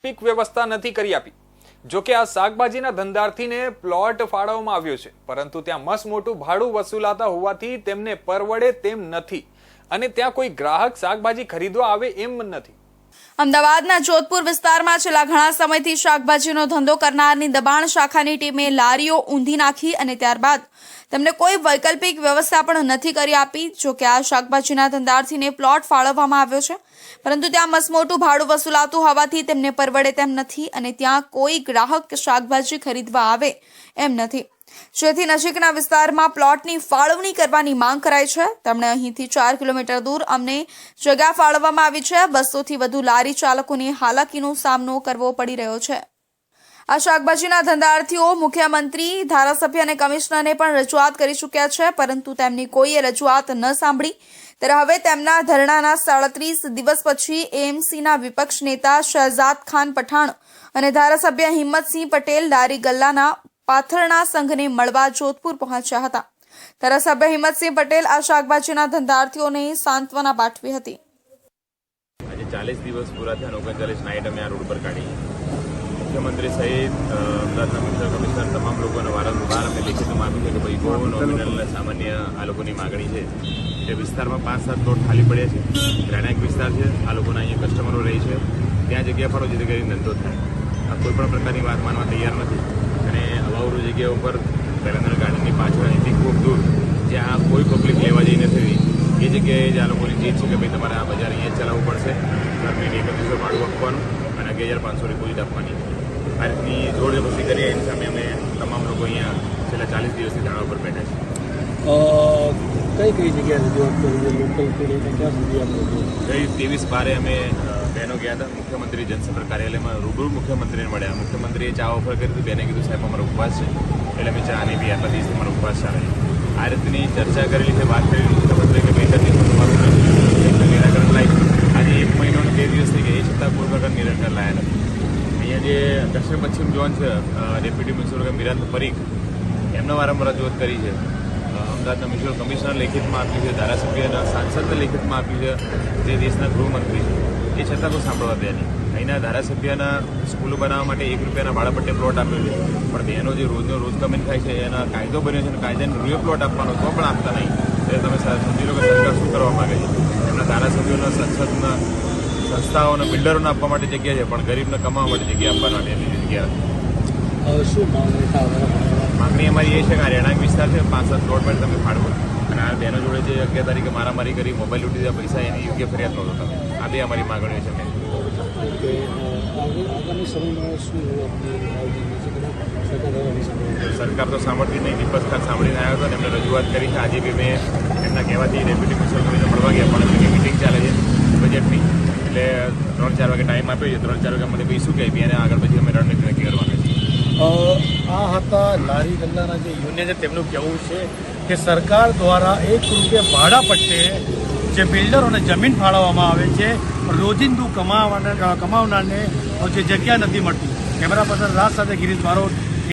Peak વ્યવસ્થા નથી કરી આપી। જો કે આ શાકભાજીના ધંધાર્થીને પ્લોટ ફાળવવામાં આવ્યો છે, પરંતુ ત્યાં મસ્ત મોટું ભાડું વસૂલાતા હોવાથી તેમને પરવડે તેમ નથી અને ત્યાં કોઈ ગ્રાહક શાકભાજી ખરીદવા આવે એમ નથી। અમદાવાદના જોધપુર વિસ્તારમાં છેલ્લા ઘણા સમયથી શાકભાજીનો ધંધો કરનારની દબાણ શાખાની ટીમે લારીઓ ઊંધી નાખી અને ત્યારબાદ તેમને કોઈ વૈકલ્પિક વ્યવસ્થા પણ નથી કરી આપી। જો કે આ શાકભાજીના ધંધાર્થીને પ્લોટ ફાળવવામાં આવ્યો છે, પરંતુ ત્યાં મસમોટું ભાડું વસૂલાતું હોવાથી તેમને પરવડે તેમ નથી અને ત્યાં કોઈ ગ્રાહક શાકભાજી ખરીદવા આવે એમ નથી, જેથી નજીકના વિસ્તારમાં પ્લોટની ફાળવણી કરવાની માંગ કરાઈ છે। તેમણે અહીંથી 4 કિલોમીટર દૂર અમને જગ્યા ફાળવવામાં આવી છે। 200 થી વધુ લારી ચાલકોને હાલાકીનો સામનો કરવો પડી રહ્યો છે। આ શાકભાજીના ધંધાર્થીઓ મુખ્યમંત્રી, ધારાસભ્ય અને કમિશનરને પણ રજૂઆત કરી ચૂક્યા છે, પરંતુ તેમની કોઈએ રજૂઆત ન સાંભળી। ત્યારે હવે તેમના ધરણાના 37 દિવસ પછી એએમસીના વિપક્ષ નેતા શહેજાદ ખાન પઠાણ અને ધારાસભ્ય હિંમતસિંહ પટેલ લારી ગલ્લાના પાથરણા સંઘને મળવા જોધપુર પહોંચ્યા હતા। ધારાસભ્ય હિંમતસિંહ પટેલ આ શાકભાજીના ધંધાર્થીઓને સાંત્વના પાઠવી હતી। આજે 40 દિવસ પૂરા થયા, 39 નાઇટ અમે આ રોડ પર કાઢી। મુખ્યમંત્રી સહિત અમદાવાદના મ્યુનિસિપલ કમિશનર તમામ લોકોને વારંવાર અમે લેખિતમાં આપ્યું છે કે ભાઈ બહુ નોમિનલ સામાન્ય આ લોકોની માગણી છે। એ વિસ્તારમાં 5-7 પ્લોટ ખાલી પડ્યા છે, રહેણાંક વિસ્તાર છે, આ લોકોના અહીંયા કસ્ટમરો રહે છે, ત્યાં જગ્યા ફાળો જેથી કરીને ધંધો થાય। આ કોઈ પણ પ્રકારની વાત માનવા તૈયાર નથી અને અવાવરૂ જગ્યા ઉપર પેલેન્દ્ર ગાર્ડનની પાછળ અહીંથી ખૂબ દૂર જ્યાં કોઈ પબ્લિક લેવા જઈ નથી, એ જગ્યાએ જ આ લોકોની જીત છે કે ભાઈ તમારે આ બજાર અહીંયા જ ચલાવવું પડશે, ઘરની 3100 ભાડું આપવાનું અને 11,500 ડિપોઝિટ આપવાની। આ રીતની જોડ જબરદસ્તી કરી એની સામે અમે તમામ લોકો અહીંયા છેલ્લા 40 દિવસથી ધરણા ઉપર બેઠા છીએ। કઈ જગ્યાએ રજૂઆત કરી લોકલ કરીને ક્યાં સુધી આપણે ગઈ 23/12 અમે બહેનો ગયા હતા મુખ્યમંત્રી જનસંપર્ક કાર્યાલયમાં, રૂબરૂ મુખ્યમંત્રીને મળ્યા। મુખ્યમંત્રીએ ચા ઓફર કરી હતી, બેને કીધું સાહેબ અમારો ઉપવાસ છે, એટલે અમે ચા નહીં પી, આટલા દિવસથી અમારો ઉપવાસ ચાલે છે। આ રીતની ચર્ચા કરેલી છે, વાત કરેલી મુખ્યમંત્રી કે 2 દિવસમાં તમારું નિરાકરણ લાવી। આજે 1 મહિનો અને 2 દિવસ થઈ ગયા, એ છતાં કોઈ પ્રકાર નિરાકરણ લાયા નથી। અહીંયા જે દક્ષિણ પશ્ચિમ ઝોન છે, ડેપ્યુટી મ્યુનિસિપલ મિરાજ પરીખ, એમને વારંવાર રજૂઆત કરી છે, અમદાવાદના મ્યુનિસિપલ કમિશનર લેખિતમાં આપ્યું છે, ધારાસભ્યના સાંસદને લેખિતમાં આપ્યું છે, જે દેશના ગૃહમંત્રી છે, એ છતાં કોઈ સાંભળવા દે નહીં। અહીંના ધારાસભ્યના સ્કૂલો બનાવવા માટે 1 રૂપિયાના ભાડા પટ્ટે પ્લોટ આપ્યો છે, પણ બહેનો જે રોજનો રોજ કમેન્ટ થાય છે એના કાયદો બન્યો છે અને કાયદાને રૂએ પ્લોટ આપવાનો તો પણ આપતા નહીં। એટલે તમે સમજી લો કે સરકાર શું કરવા માગે છે। એમના ધારાસભ્યોના સંસદના સંસ્થાઓના બિલ્ડરોને આપવા માટે જગ્યા છે, પણ ગરીબને કમાવા માટે જગ્યા આપવા માટે એની જગ્યા શું માગણી અમારી એ છે કે આ રહેણાંક વિસ્તાર છે, 5-7 પ્લોટ માટે તમે ફાળવો અને આ બહેનો જોડે જે 11 તારીખે મારામારી કરી, મોબાઈલ લૂંટી દીધા, પૈસા એની યોગ્ય ફરિયાદ નહોતો તમે। આ બે અમારી માગણીઓ છે। આગામી સમયમાં શું સરકાર તો સાંભળતી નહીં, દીપક ખાન સાંભળીને આવ્યો હતો અને એમને રજૂઆત કરી છે। આજે બી મેં એમના કહેવાથી ડેપ્યુટી મ્યુનિસિપલ કમિશનર મળવા ગયા, પણ એમની મિટિંગ ચાલે છે બજેટની, એટલે 3-4 વાગે ટાઈમ આપ્યો છે। 3-4 વાગે મને ભાઈ શું કહે અને આગળ પછી અમે રણનીતિ નક્કી કરવાના છીએ। આ હતા લારી ગલ્લાના જે યુનિયન છે, તેમનું કહેવું છે કે સરકાર દ્વારા 1 રૂપિયા ભાડા પટ્ટે જે બિલ્ડરોને જમીન ફાળવવામાં આવે છે, રોજિંદુ કમાવનારને જે જગ્યા નથી મળતી। કેમેરા પર્સન રાજ સાથે ગિરીશ બારોટ,